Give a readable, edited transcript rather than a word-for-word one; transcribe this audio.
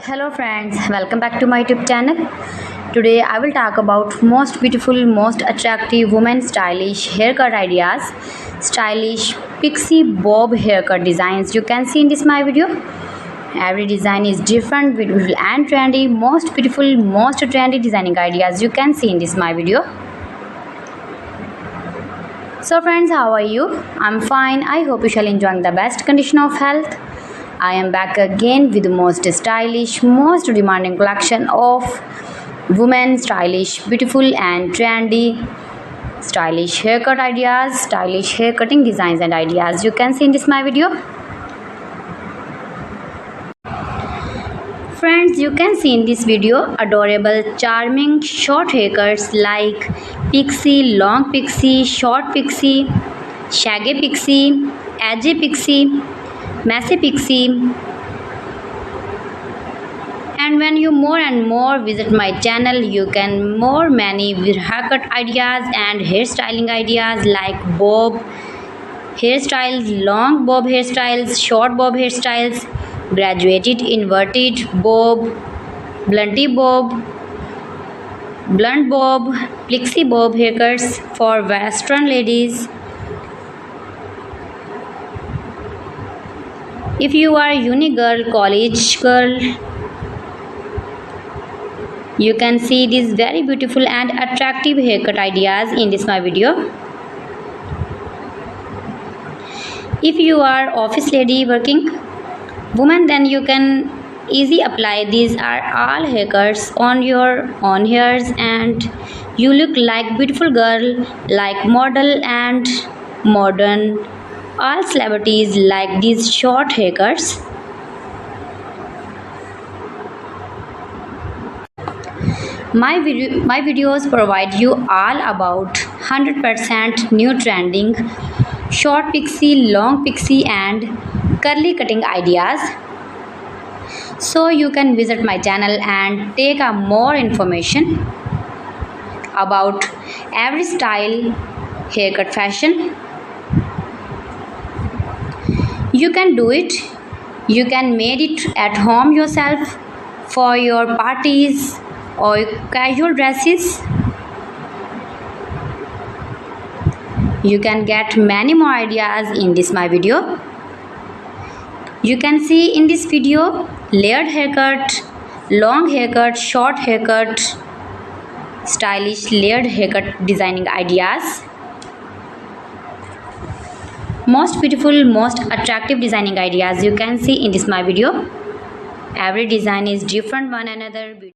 Hello friends, welcome back to my YouTube channel. Today I will talk about most beautiful, most attractive women stylish haircut ideas, stylish pixie bob haircut designs you can see in this my video. Every design is different, beautiful and trendy. Most beautiful, most trendy designing ideas you can see in this my video. So friends, how are you? I'm fine. I hope you shall enjoy the best condition of health. I am back again with the most stylish, most demanding collection of women stylish, beautiful and trendy stylish haircut ideas, stylish hair cutting designs and ideas you can see in this my video. Friends, you can see in this video adorable, charming short haircuts like pixie, long pixie, short pixie, shaggy pixie, edgy pixie, messy pixie. And when you more and more visit my channel, you can more many haircut ideas and hairstyling ideas like bob hairstyles, long bob hairstyles, short bob hairstyles, graduated inverted bob, blunty bob, blunt bob, pixie bob haircuts for western ladies. If you are uni girl, college girl, you can see these very beautiful and attractive haircut ideas in this my video. If you are office lady working woman, then you can easily apply these are all haircuts on your own hairs and you look like beautiful girl, like model and modern. All celebrities like these short haircuts. My videos provide you all about 100% new trending short pixie, long pixie and curly cutting ideas. So you can visit my channel and take a more information about every style haircut fashion. You can do it. You can make it at home yourself for your parties or casual dresses. You can get many more ideas in this my video. You can see in this video layered haircut, long haircut, short haircut, stylish layered haircut designing ideas. Most beautiful, most attractive designing ideas you can see in this my video. Every design is different one another.